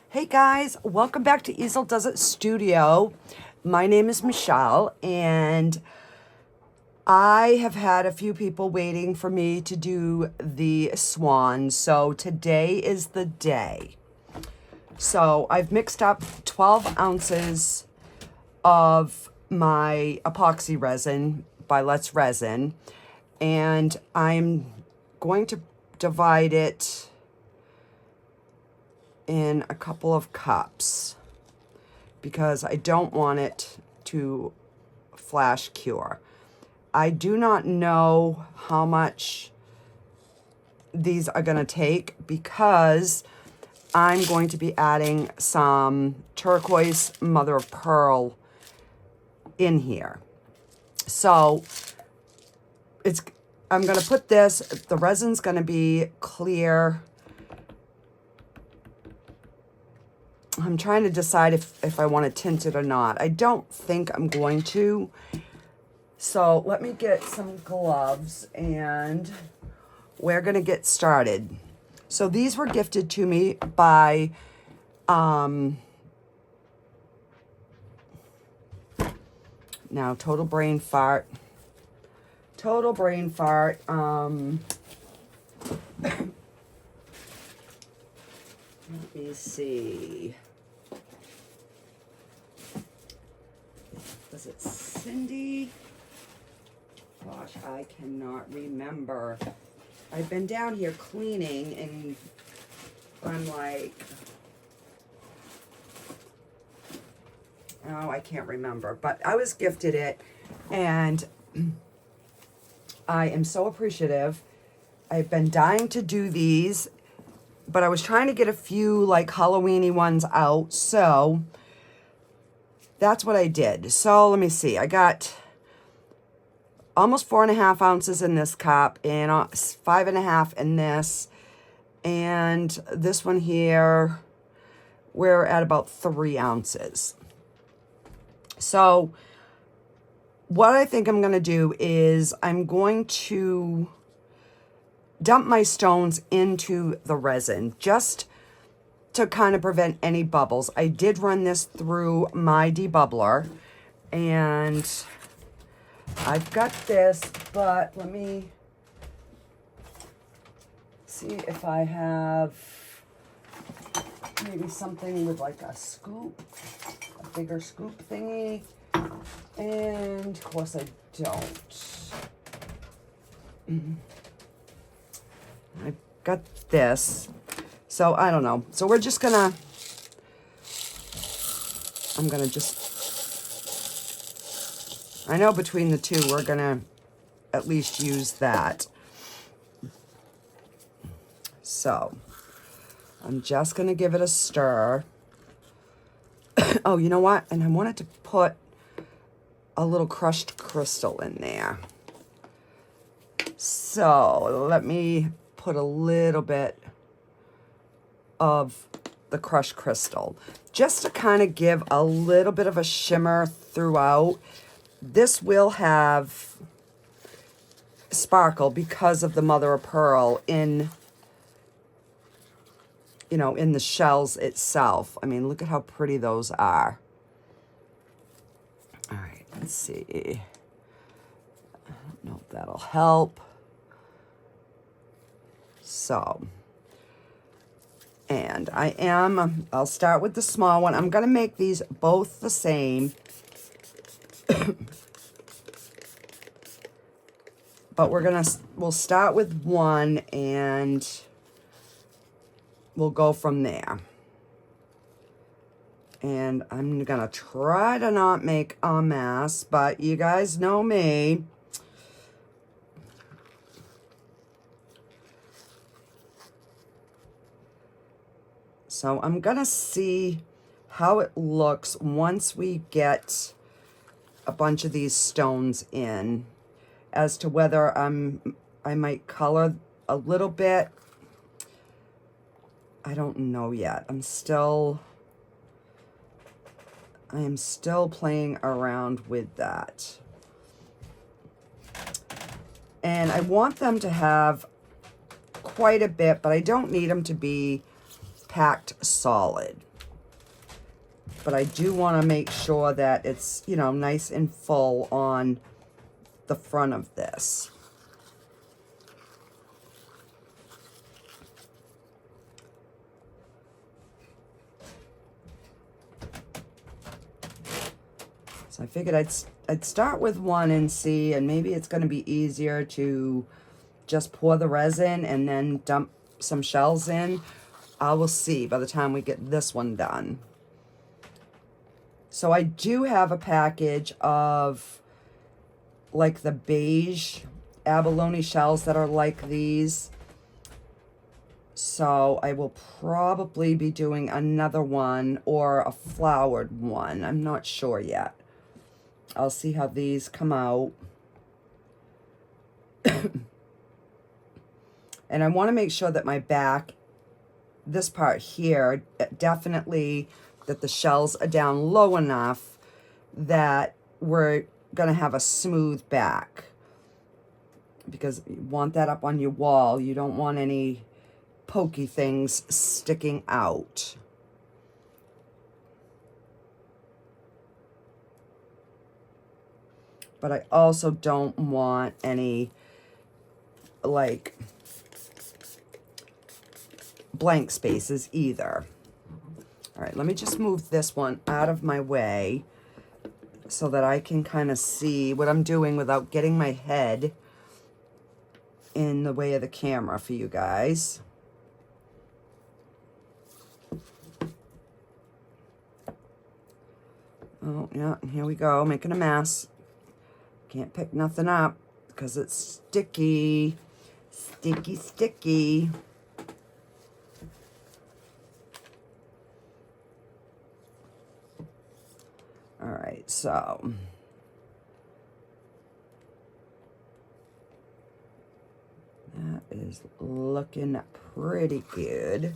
Hey guys, welcome back to Easel Does It Studio. My name is Michelle and I have had a few people waiting for me to do the Swan, so today is the day. So I've mixed up 12 ounces of my epoxy resin by Let's Resin, and I'm going to divide it in a couple of cups because I don't want it to flash cure. I do not know how much these are going to take because I'm going to be adding some turquoise mother of pearl in here. So I'm going to put this, the resin's going to be clear. I'm trying to decide if I want to tint it or not. I don't think I'm going to. So let me get some gloves and we're going to get started. So these were gifted to me by now total brain fart. Let me see. Was it Cindy? Gosh, I cannot remember. I've been down here cleaning and I'm like, oh, I can't remember. But I was gifted it and I am so appreciative. I've been dying to do these, but I was trying to get a few like Halloween-y ones out, so that's what I did. So let me see. I got almost 4.5 ounces in this cup and 5.5 in this. And this one here, we're at about 3 ounces. So what I think I'm going to do is I'm going to dump my stones into the resin just to kind of prevent any bubbles. I did run this through my debubbler and I've got this, but let me see if I have maybe something with like a scoop, a bigger scoop thingy. And of course I don't. I've got this. So I don't know. So we're just gonna, I'm gonna just, I know between the two, we're gonna at least use that. So I'm just gonna give it a stir. Oh, you know what? And I wanted to put a little crushed crystal in there. So let me put a little bit of the crushed crystal just to kind of give a little bit of a shimmer throughout. This will have sparkle because of the mother of pearl in, you know, in the shells itself. I mean, look at how pretty those are. All right, let's see. I don't know if that'll help. So, and I'll start with the small one. I'm going to make these both the same. But we'll start with one and we'll go from there. And I'm going to try to not make a mess, but you guys know me. So I'm going to see how it looks once we get a bunch of these stones in, as to whether I might color a little bit. I don't know yet. I am still playing around with that. And I want them to have quite a bit, but I don't need them to be packed solid. but I do want to make sure that it's, you know, nice and full on the front of this. So I figured I'd start with one and see, and maybe it's going to be easier to just pour the resin and then dump some shells in. I will see by the time we get this one done. So I do have a package of like the beige abalone shells that are like these. So I will probably be doing another one or a flowered one. I'm not sure yet. I'll see how these come out. And I want to make sure that my back, this part here, definitely that the shells are down low enough that we're going to have a smooth back. Because you want that up on your wall. You don't want any pokey things sticking out. But I also don't want any, like, blank spaces either. All right, let me just move this one out of my way so that I can kind of see what I'm doing without getting my head in the way of the camera for you guys. Oh, yeah, here we go, making a mess. Can't pick nothing up because it's sticky. Sticky, sticky. All right, so that is looking pretty good.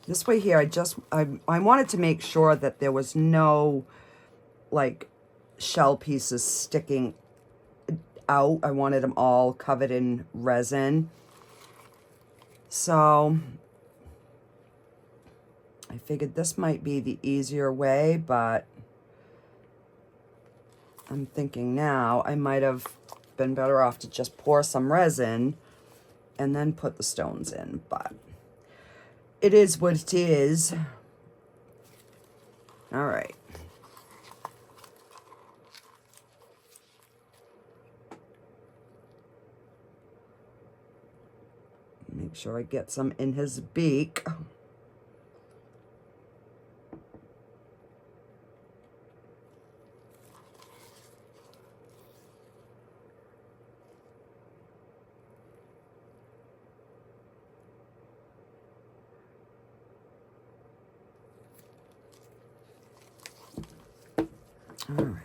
This way here, I wanted to make sure that there was no, like, shell pieces sticking out. I wanted them all covered in resin. So I figured this might be the easier way, but I'm thinking now I might have been better off to just pour some resin and then put the stones in, but it is what it is. All right. Make sure I get some in his beak. All right.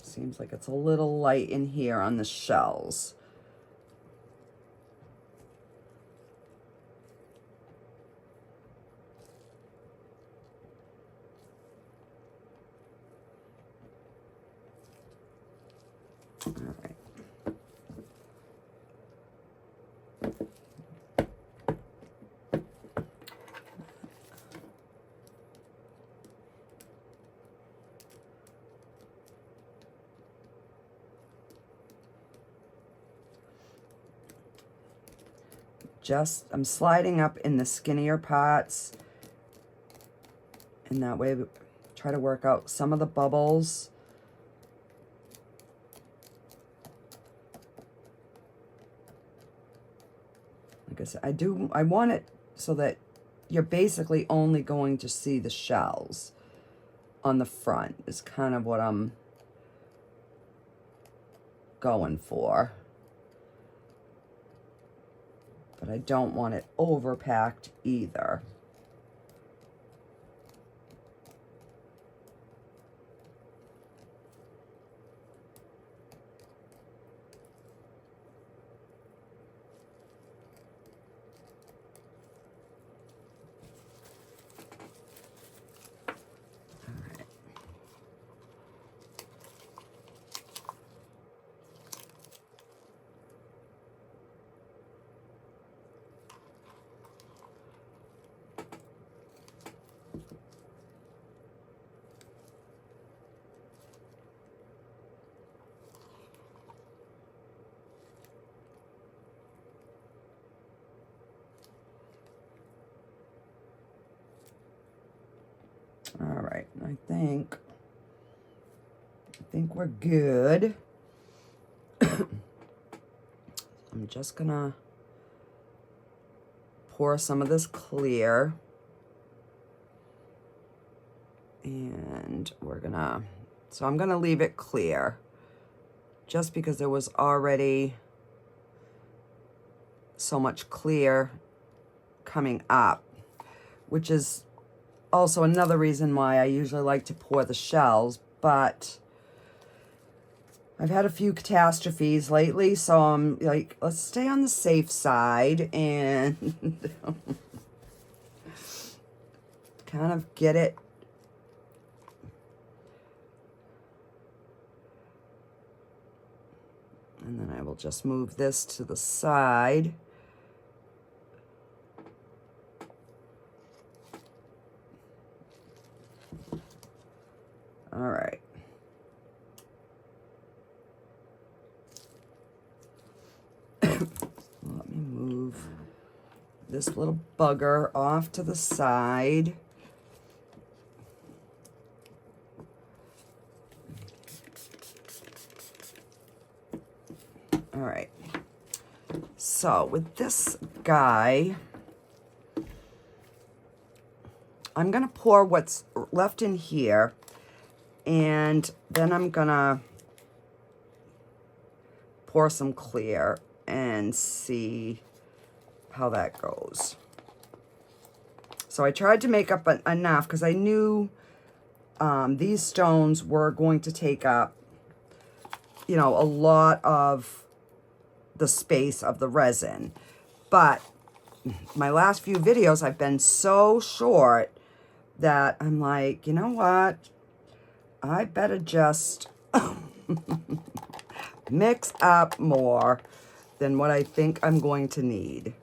Seems like it's a little light in here on the shells. All right. I'm sliding up in the skinnier parts, and that way we try to work out some of the bubbles. Like I said, I want it so that you're basically only going to see the shells on the front is kind of what I'm going for. But I don't want it overpacked either. think we're good. I'm just gonna pour some of this clear, and so I'm gonna leave it clear just because there was already so much clear coming up, which is also another reason why I usually like to pour the shells, but I've had a few catastrophes lately, so I'm like, let's stay on the safe side and kind of get it and then I will just move this to the side. All right. Let me move this little bugger off to the side. All right. So with this guy, I'm gonna pour what's left in here, and then I'm gonna pour some clear and see how that goes. So I tried to make up enough because I knew these stones were going to take up, you know, a lot of the space of the resin. But my last few videos, I've been so short that I'm like, you know what? I better just mix up more than what I think I'm going to need.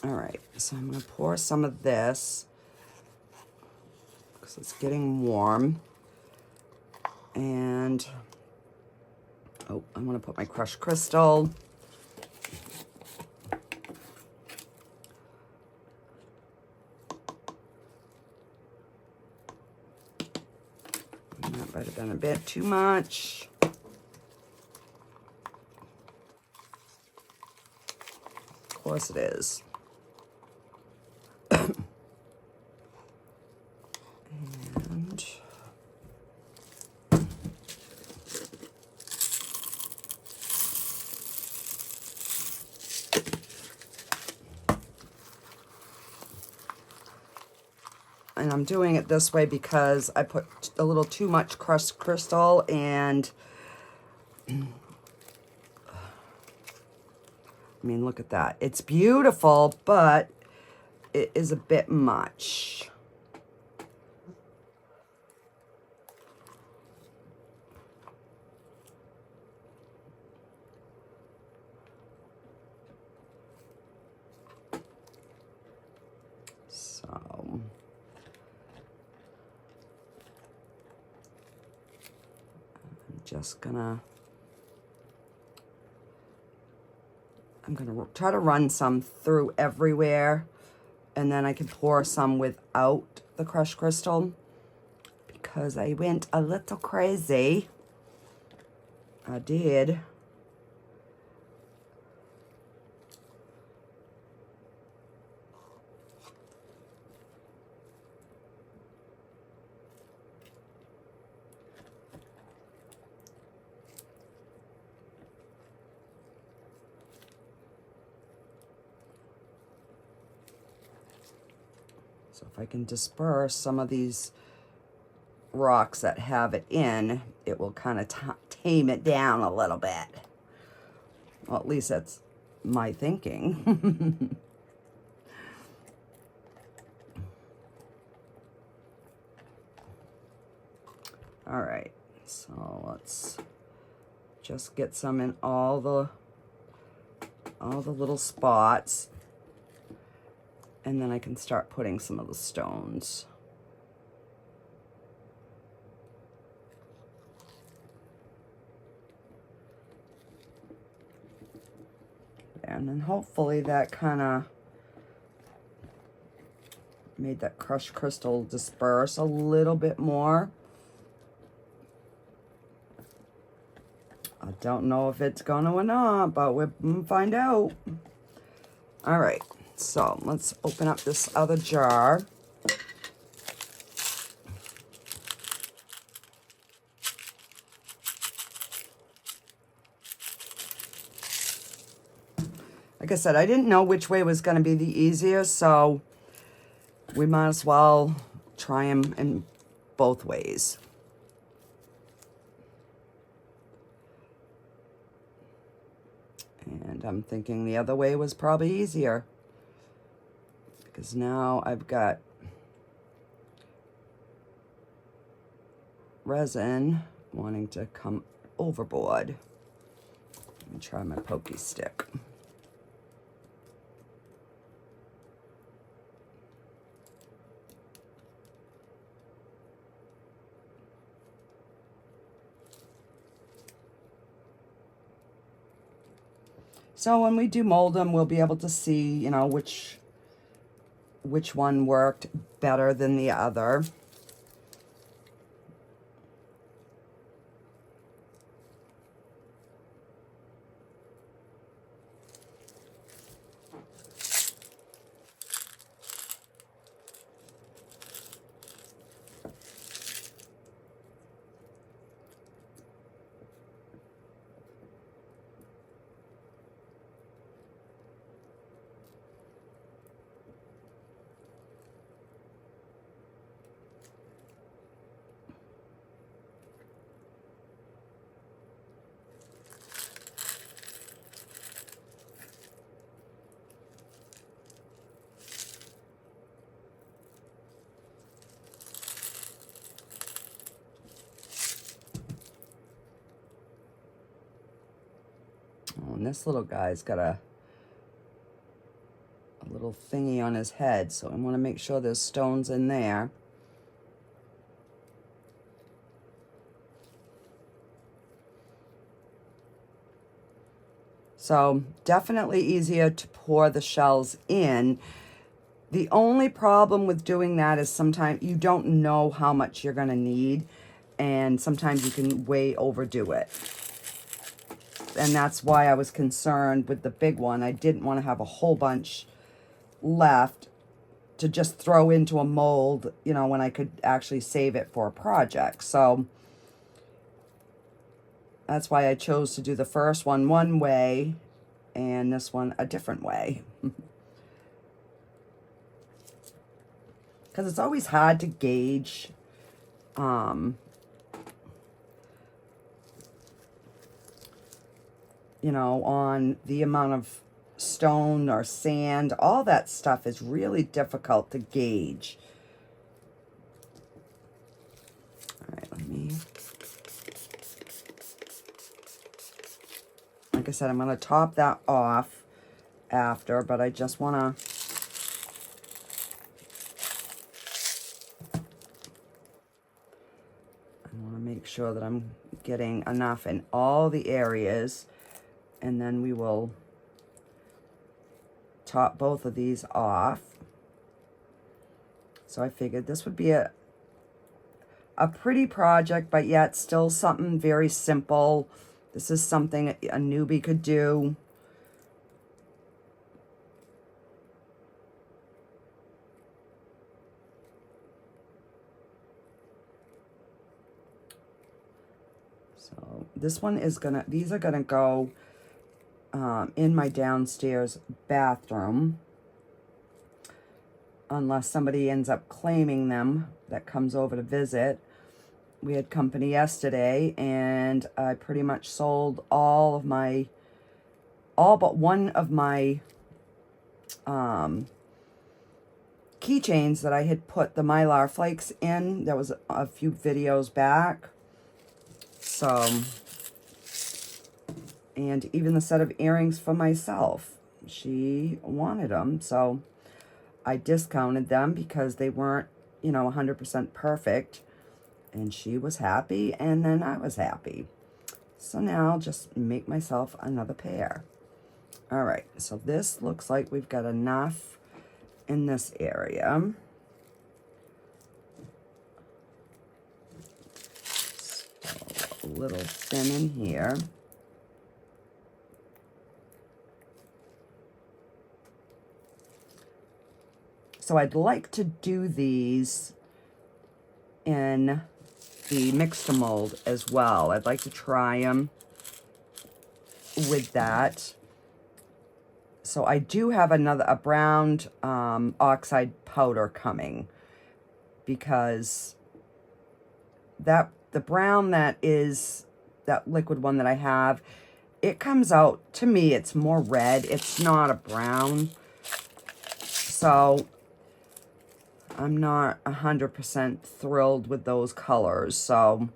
All right, so I'm gonna pour some of this because it's getting warm. And, oh, I'm gonna put my crushed crystal. That might have been a bit too much. Of course it is. And I'm doing it this way because I put a little too much crushed crystal, and I mean, look at that. It's beautiful, but it is a bit much. So I'm gonna try to run some through everywhere, and then I can pour some without the crushed crystal because I went a little crazy. I did. So if I can disperse some of these rocks that have it in, it will kind of tame it down a little bit. Well, at least that's my thinking. All right, so let's just get some in all the little spots. And then I can start putting some of the stones. And then hopefully that kind of made that crushed crystal disperse a little bit more. I don't know if it's gonna or not, but we'll find out. All right, so let's open up this other jar. Like I said, I didn't know which way was going to be the easiest, so we might as well try them in both ways. And I'm thinking the other way was probably easier, because now I've got resin wanting to come overboard. Let me try my pokey stick. So when we do mold them, we'll be able to see, you know, which one worked better than the other. Oh, and this little guy's got a little thingy on his head, so I want to make sure there's stones in there. So definitely easier to pour the shells in. The only problem with doing that is sometimes you don't know how much you're going to need, and sometimes you can way overdo it. And that's why I was concerned with the big one. I didn't want to have a whole bunch left to just throw into a mold, you know, when I could actually save it for a project. So that's why I chose to do the first one way and this one a different way. Because it's always hard to gauge you know, on the amount of stone or sand. All that stuff is really difficult to gauge. All right, like I said, I'm going to top that off after, but I just want to make sure that I'm getting enough in all the areas, and then we will top both of these off. So I figured this would be a pretty project, but yet still something very simple. This is something a newbie could do. So this one is gonna, these are gonna go in my downstairs bathroom, unless somebody ends up claiming them that comes over to visit. We had company yesterday, and I pretty much sold all but one of my keychains that I had put the Mylar flakes in. That was a few videos back. So, and even the set of earrings for myself, she wanted them, so I discounted them because they weren't, you know, 100% perfect, and she was happy, and then I was happy. So now I'll just make myself another pair. All right, so this looks like we've got enough in this area. little thin in here. So I'd like to do these in the mixer mold as well. I'd like to try them with that. So I do have a browned oxide powder coming, because the brown that liquid one that I have, it comes out, to me, it's more red. It's not a brown. So I'm not 100% thrilled with those colors. So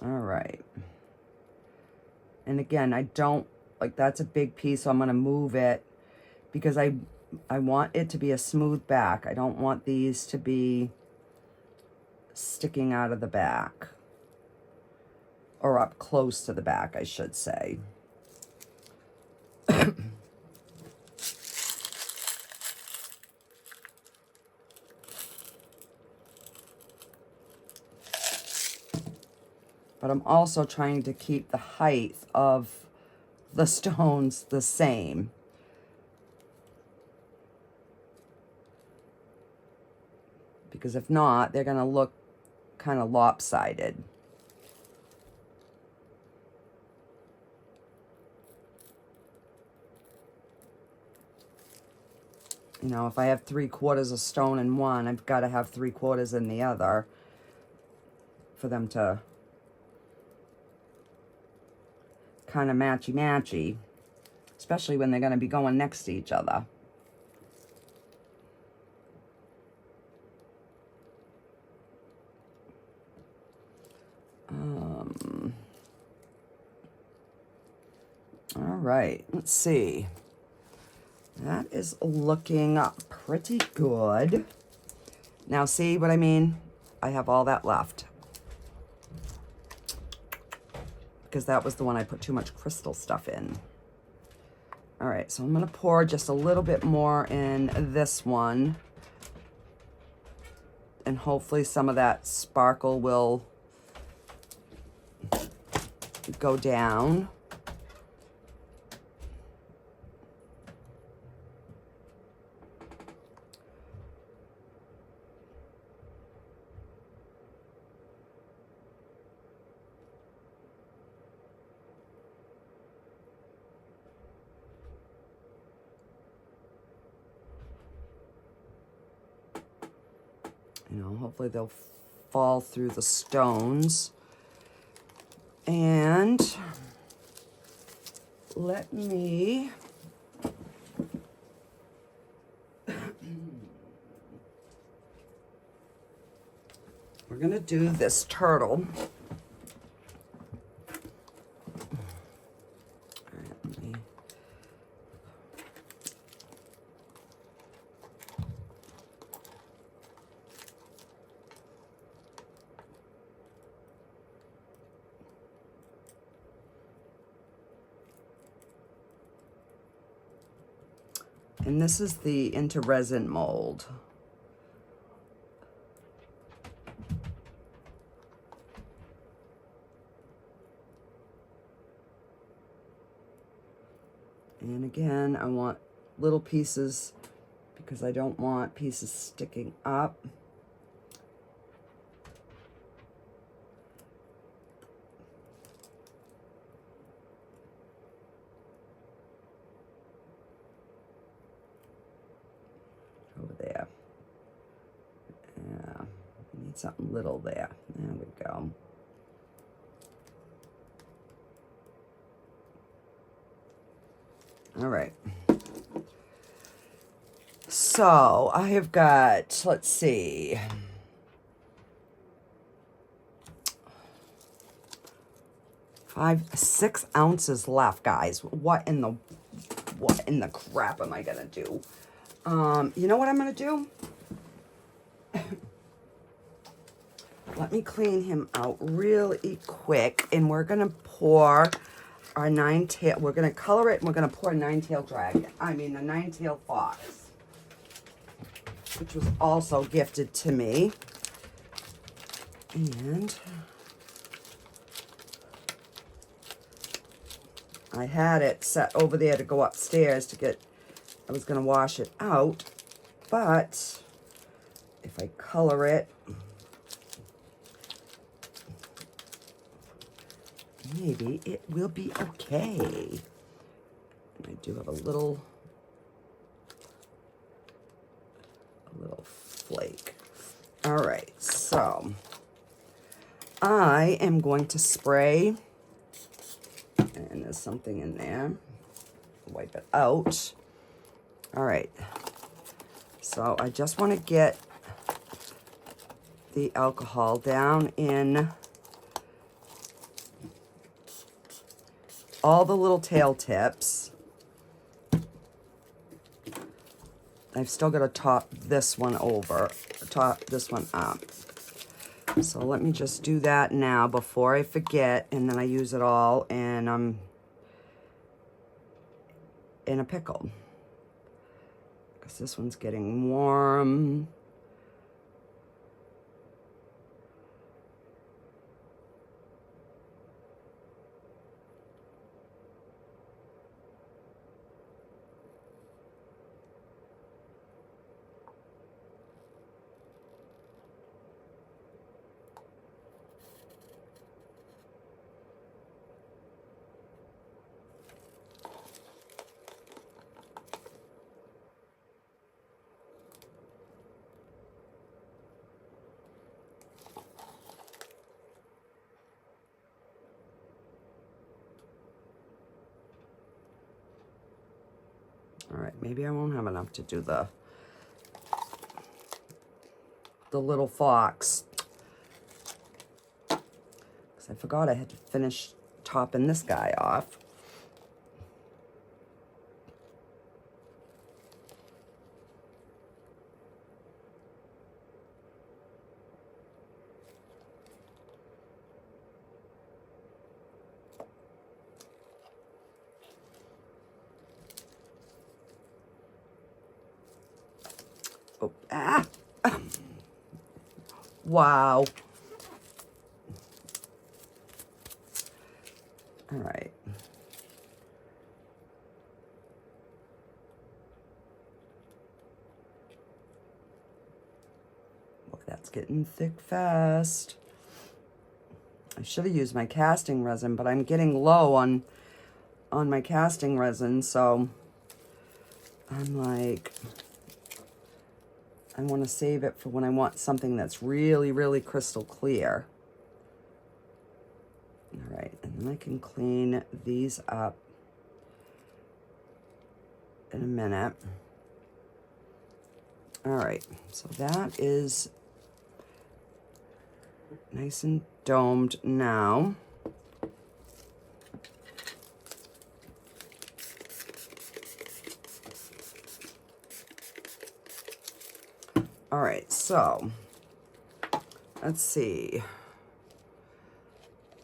all right. And again, I don't, like, that's a big piece, so I'm going to move it because I want it to be a smooth back. I don't want these to be sticking out of the back, or up close to the back, I should say. But I'm also trying to keep the height of the stones the same. Because if not, they're going to look kind of lopsided. You know, if I have 3/4 of stone in one, I've got to have 3/4 in the other for them to kind of matchy-matchy, especially when they're going to be going next to each other. All right, let's see. That is looking pretty good. Now, see what I mean? I have all that left, because that was the one I put too much crystal stuff in. All right, so I'm going to pour just a little bit more in this one, and hopefully some of that sparkle will go down. You know, hopefully they'll fall through the stones. And let me we're going to do this turtle. And this is the into resin mold. And again, I want little pieces because I don't want pieces sticking up. Over there. Yeah, I need something little there. There we go. All right. So I have got, let's see, 6 ounces left, guys. What in the crap am I gonna do? You know what I'm gonna do? Let me clean him out really quick, and we're gonna pour our nine-tail. We're gonna color it, and we're gonna pour a nine-tail dragon. I mean, a nine-tail fox. which was also gifted to me. And I had it set over there to go upstairs to get, I was going to wash it out, but if I color it, maybe it will be okay. And I do have a little flake. All right, so I am going to spray, and there's something in there. Wipe it out. All right, so I just want to get the alcohol down in all the little tail tips. I've still got to top this one over, top this one up. So let me just do that now before I forget, and then I use it all, and I'm in a pickle. Because this one's getting warm. All right, maybe I won't have enough to do the little fox. Because I forgot I had to finish topping this guy off. Oh, ah! Wow. All right. Well, that's getting thick fast. I should have used my casting resin, but I'm getting low on my casting resin, so I'm like, I want to save it for when I want something that's really, really crystal clear. All right, and then I can clean these up in a minute. All right, so that is nice and domed now. All right, so let's see.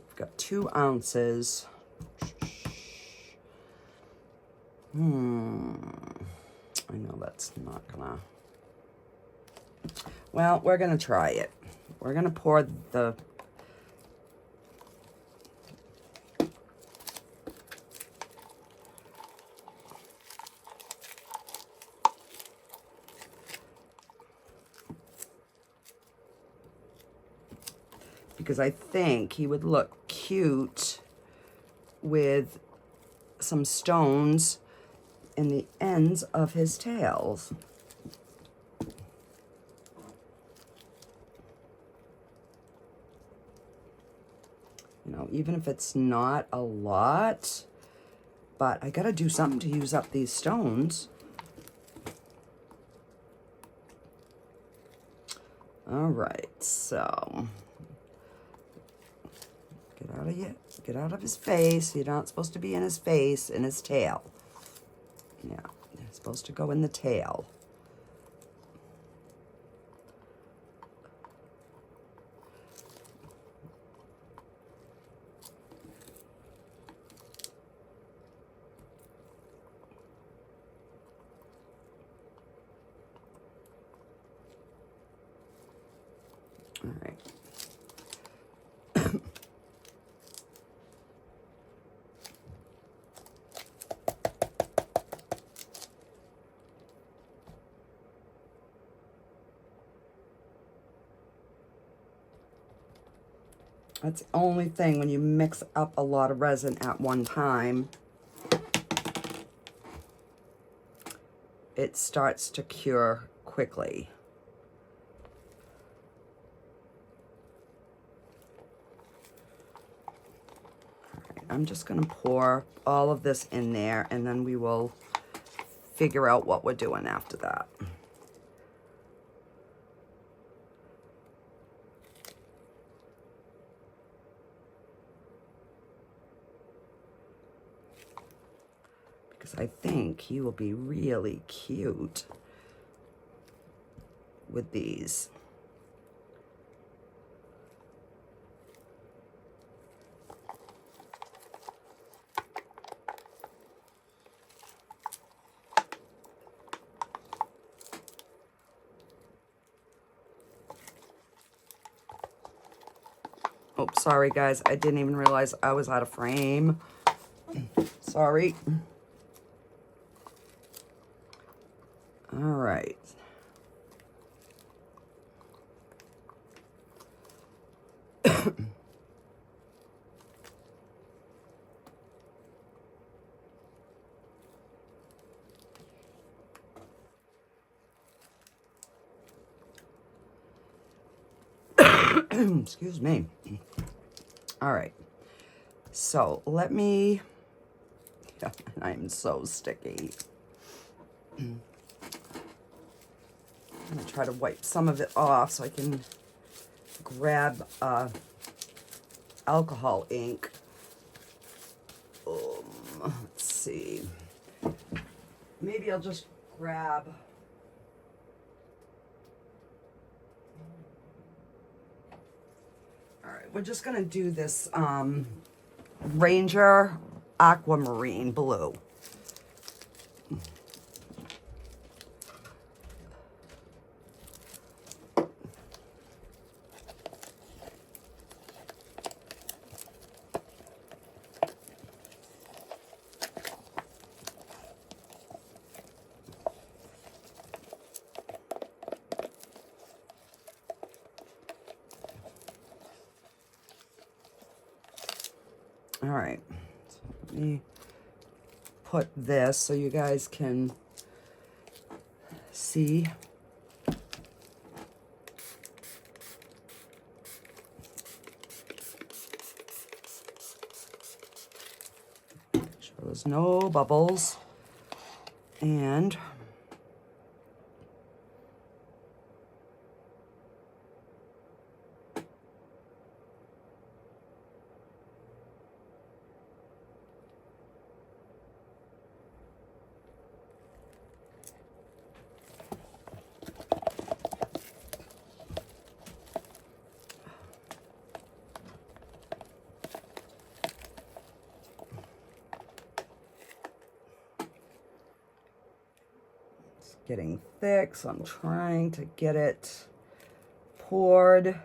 I've got 2 ounces. I know that's not gonna. Well, we're gonna try it. We're gonna pour the. Because I think he would look cute with some stones in the ends of his tails. You know, even if it's not a lot, but I gotta do something to use up these stones. All right, so get out of his face. You're not supposed to be in his face, in his tail. Yeah, you're supposed to go in the tail. That's the only thing when you mix up a lot of resin at one time. It starts to cure quickly. I'm just going to pour all of this in there, and then we will figure out what we're doing after that. Because I think he will be really cute with these. Oh, sorry guys, I didn't even realize I was out of frame. Sorry. All right. Excuse me. All right. So let me, yeah, I'm so sticky. I'm gonna try to wipe some of it off so I can grab alcohol ink. Let's see. Maybe I'll just grab. All right, we're just gonna do this Ranger Aquamarine Blue. All right, so let me put this so you guys can see. Sure there's no bubbles. And getting thick, so I'm trying to get it poured.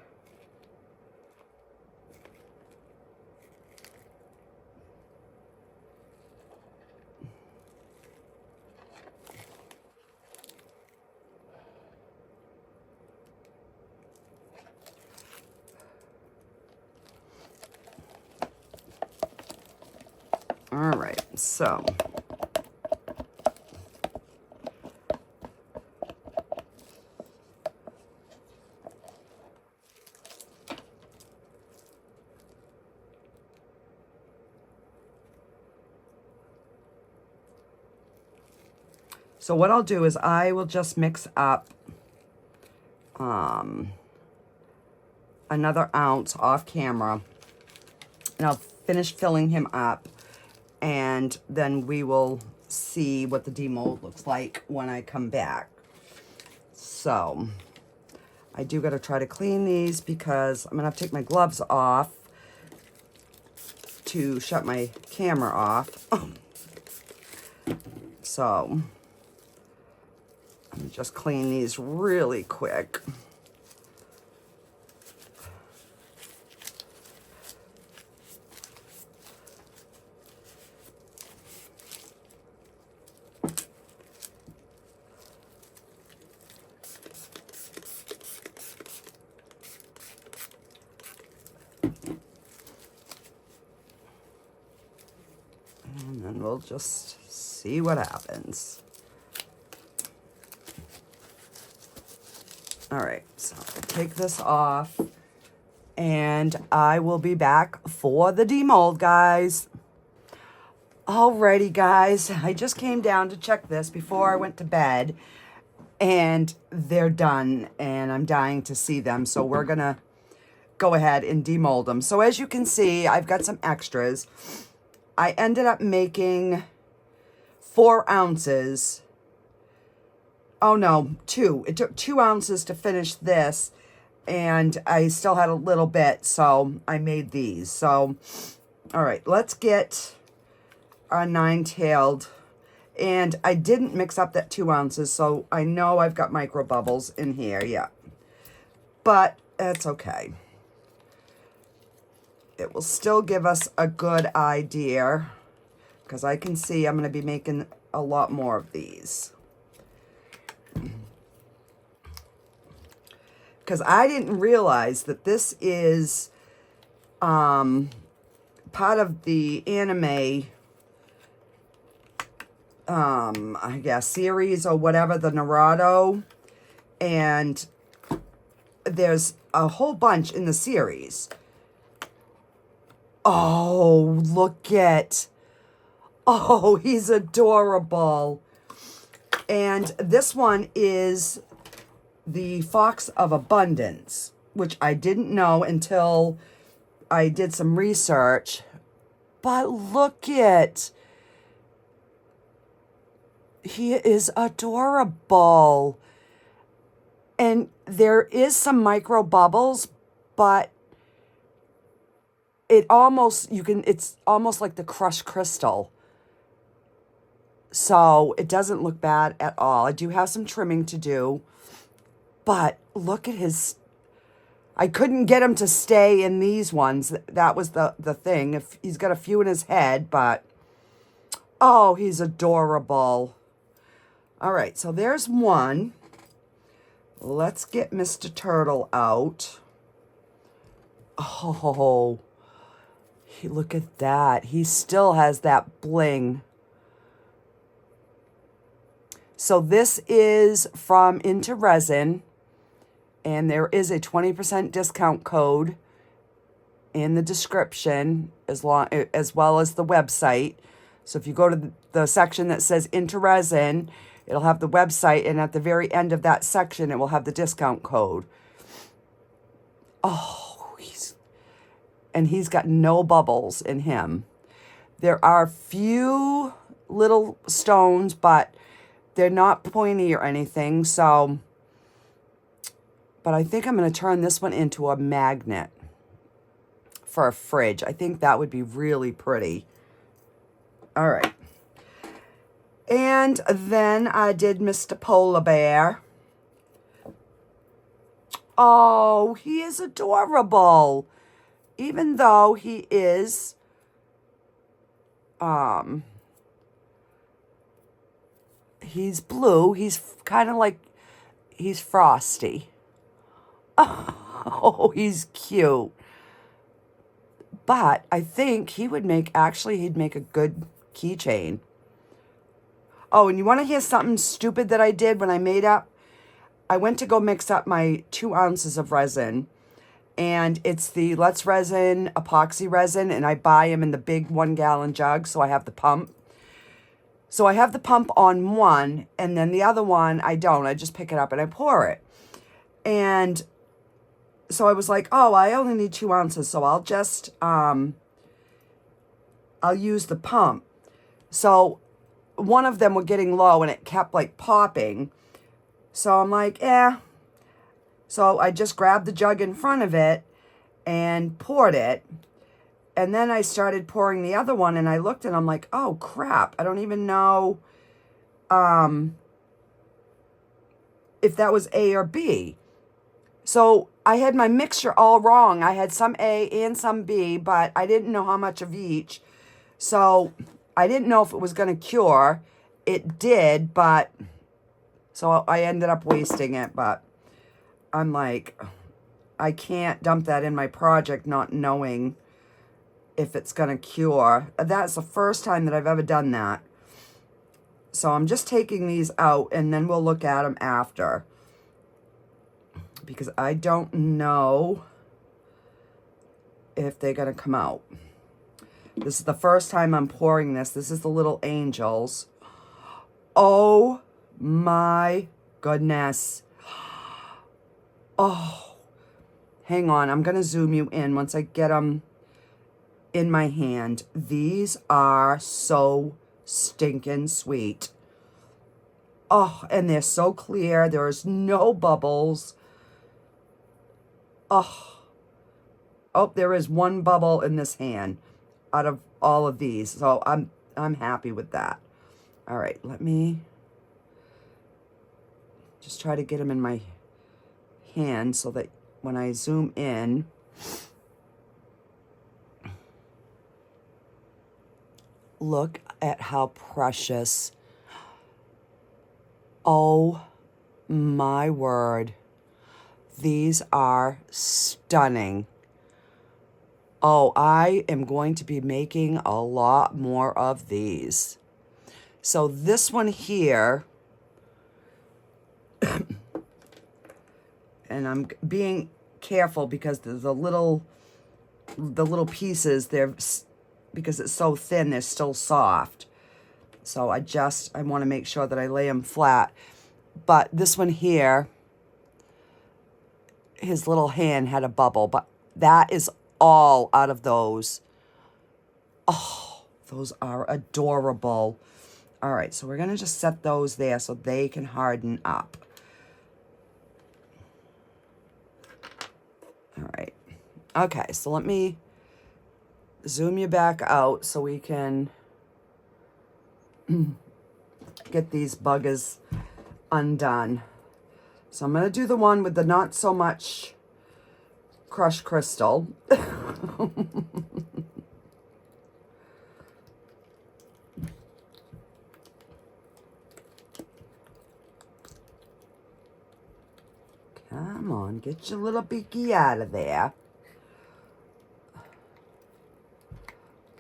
All right, so what I'll do is I will just mix up another ounce off camera, and I'll finish filling him up, and then we will see what the demold looks like when I come back. So I do got to try to clean these because I'm gonna have to take my gloves off to shut my camera off. So let me just clean these really quick. And then we'll just see what happens. All right, so I'll take this off and I will be back for the demold, guys. Alrighty, guys, I just came down to check this before I went to bed and they're done and I'm dying to see them. So we're gonna go ahead and demold them. So as you can see, I've got some extras. I ended up making 4 ounces. Oh no, 2. It took 2 ounces to finish this and I still had a little bit, so I made these. So, all right, let's get our 9-tailed. And I didn't mix up that 2 ounces, so I know I've got micro bubbles in here, yeah. But that's okay. It will still give us a good idea because I can see I'm going to be making a lot more of these. Because I didn't realize that this is part of the anime, I guess, series or whatever, the Naruto. And there's a whole bunch in the series. Oh, look at... Oh, he's adorable. And this one is the Fox of Abundance, which I didn't know until I did some research. But look at... He is adorable. And there is some micro bubbles, but it almost, it's almost like the crushed crystal. So it doesn't look bad at all. I do have some trimming to do, but look at his, I couldn't get him to stay in these ones. That was the thing. If he's got a few in his head, but, oh, he's adorable. All right, so there's one. Let's get Mr. Turtle out. Oh, look at that. He still has that bling. So this is from Into Resin, and there is a 20% discount code in the description as well as the website. So if you go to the section that says Into Resin, it'll have the website, and at the very end of that section, it will have the discount code. Oh, he's got no bubbles in him. There are a few little stones, but they're not pointy or anything, so... But I think I'm going to turn this one into a magnet for a fridge. I think that would be really pretty. All right. And then I did Mr. Polar Bear. Oh, he is adorable. Even though he is, he's blue. He's kind of like, he's frosty. Oh, he's cute. But I think he would make, actually, he'd make a good keychain. Oh, and you want to hear something stupid that I did when I made up? I went to go mix up my 2 ounces of resin. And it's the Let's Resin epoxy resin. And I buy them in the big 1-gallon jug. So I have the pump. So I have the pump on one. And then the other one, I don't. I just pick it up and I pour it. And so I was like, oh, I only need 2 ounces. So I'll just, I'll use the pump. So one of them were getting low and it kept like popping. So I'm like, So I just grabbed the jug in front of it and poured it. And then I started pouring the other one and I looked and I'm like, oh crap. I don't even know if that was A or B. So I had my mixture all wrong. I had some A and some B, but I didn't know how much of each. So I didn't know if it was going to cure. It did, but so I ended up wasting it. But I'm like, I can't dump that in my project not knowing if it's going to cure. That's the first time that I've ever done that. So I'm just taking these out, and then we'll look at them after, because I don't know if they're going to come out. This is the first time I'm pouring this. This is the little angels. Oh my goodness. Oh, hang on. I'm going to zoom you in once I get them in my hand. These are so stinking sweet. Oh, and they're so clear. There's no bubbles. Oh, there is one bubble in this hand out of all of these. So I'm happy with that. All right, let me just try to get them in my hand so that when I zoom in, look at how precious. Oh my word. These are stunning. Oh, I am going to be making a lot more of these. So this one here, and I'm being careful because the little pieces, because it's so thin, they're still soft. So I want to make sure that I lay them flat. But this one here, his little hand had a bubble, but that is all out of those. Oh, those are adorable. All right, so we're going to just set those there so they can harden up. All right. Okay, so let me zoom you back out so we can get these buggers undone. So I'm going to do the one with the not so much crushed crystal. Come on, get your little beaky out of there.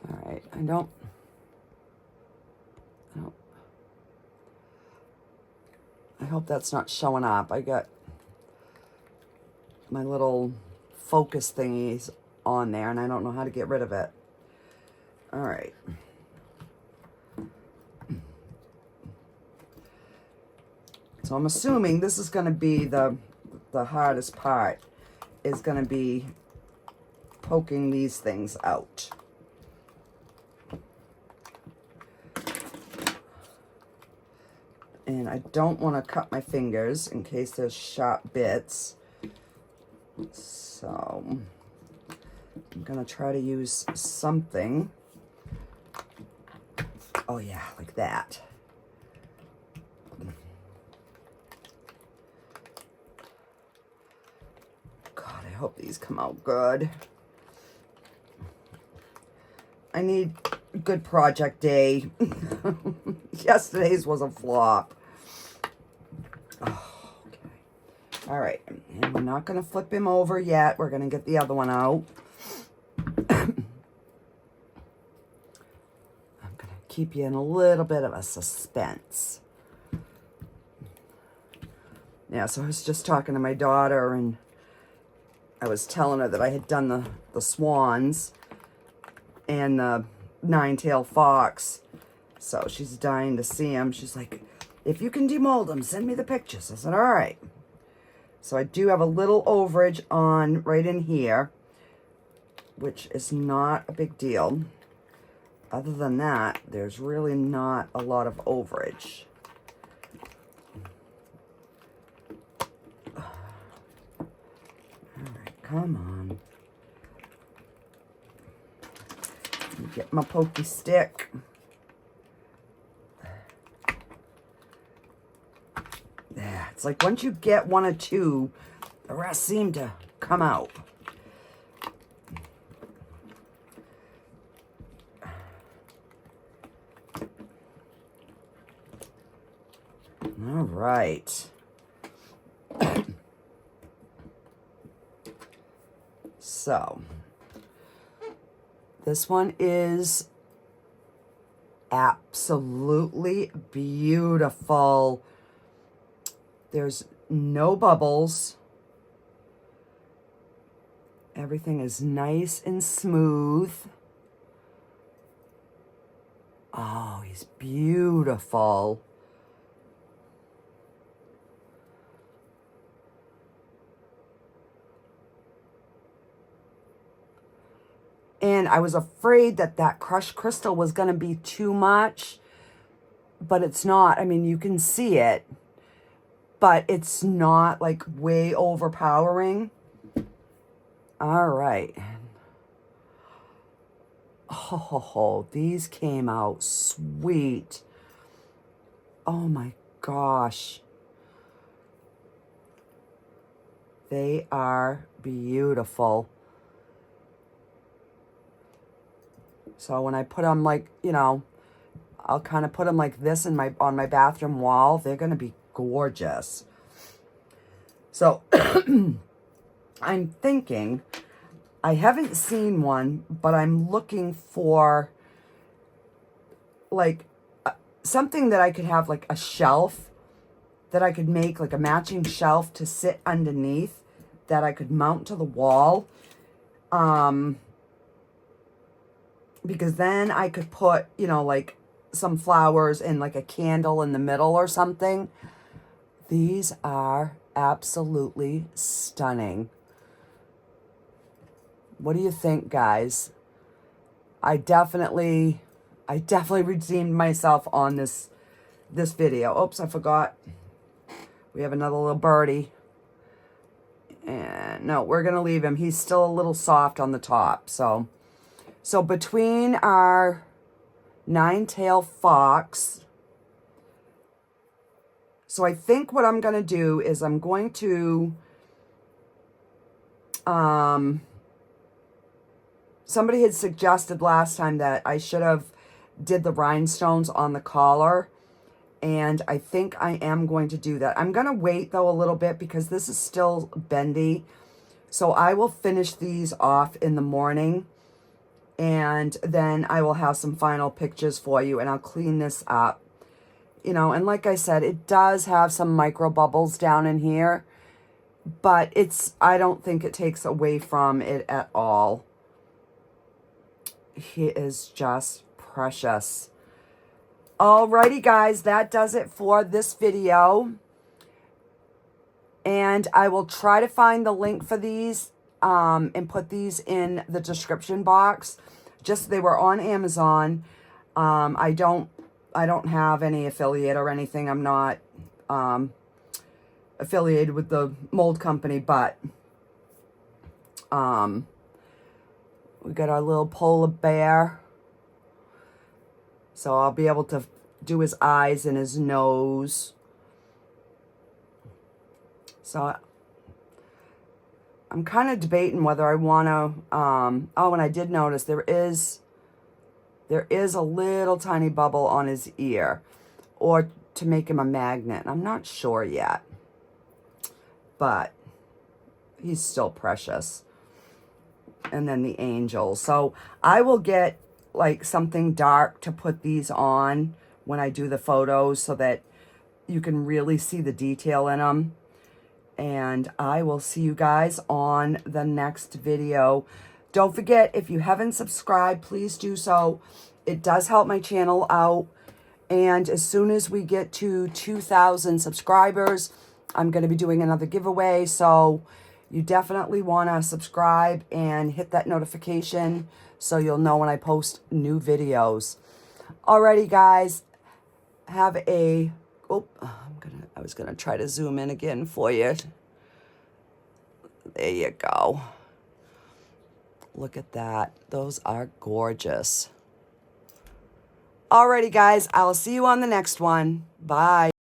All right, I hope that's not showing up. I got my little focus thingies on there, and I don't know how to get rid of it. All right. So I'm assuming this is going to be the hardest part, is going to be poking these things out. And I don't want to cut my fingers in case there's sharp bits. So I'm going to try to use something. Oh yeah, like that. God, I hope these come out good. I need a good project day. Yesterday's was a flop. Oh, okay. All right. And we're not going to flip him over yet. We're going to get the other one out. I'm going to keep you in a little bit of a suspense. Yeah, so I was just talking to my daughter, and I was telling her that I had done the swans and the nine-tailed fox. So she's dying to see them. She's like, if you can demold them, send me the pictures. I said, all right. So I do have a little overage on right in here, which is not a big deal. Other than that, there's really not a lot of overage. All right, come on. Get my pokey stick. Yeah, it's like once you get one or two, the rest seem to come out. All right. So This one is absolutely beautiful. There's no bubbles. Everything is nice and smooth. Oh, he's beautiful. And I was afraid that that crushed crystal was going to be too much, but it's not. I mean, you can see it, but it's not like way overpowering. All right. Oh, these came out sweet. Oh my gosh. They are beautiful. So when I put them like, you know, I'll kind of put them like this in on my bathroom wall. They're going to be gorgeous. So I'm thinking, I haven't seen one, but I'm looking for like something that I could have like a shelf that I could make like a matching shelf to sit underneath that I could mount to the wall. Because then I could put, you know, like some flowers and like a candle in the middle or something. These are absolutely stunning. What do you think, guys? I definitely redeemed myself on this video. Oops, I forgot. We have another little birdie. And no, we're going to leave him. He's still a little soft on the top. So between our 9-tailed fox, so I think what I'm going to do is I'm going to, somebody had suggested last time that I should have did the rhinestones on the collar, and I think I am going to do that. I'm going to wait, though, a little bit because this is still bendy, so I will finish these off in the morning, and then I will have some final pictures for you, and I'll clean this up. You know, and like I said, it does have some micro bubbles down in here, but I don't think it takes away from it at all. He is just precious. Alrighty, guys, that does it for this video. And I will try to find the link for these and put these in the description box. Just, they were on Amazon. I don't have any affiliate or anything. I'm not affiliated with the mold company, but we got our little polar bear. So I'll be able to do his eyes and his nose. So I'm kind of debating whether I want to, oh, and I did notice there is a little tiny bubble on his ear, or to make him a magnet. I'm not sure yet, but he's still precious. And then the angel. So I will get like something dark to put these on when I do the photos so that you can really see the detail in them. And I will see you guys on the next video. Don't forget, if you haven't subscribed, please do so. It does help my channel out. And as soon as we get to 2,000 subscribers, I'm going to be doing another giveaway. So you definitely want to subscribe and hit that notification so you'll know when I post new videos. Alrighty, guys. Have a... Oh, I was going to try to zoom in again for you. There you go. Look at that. Those are gorgeous. Alrighty, guys. I'll see you on the next one. Bye.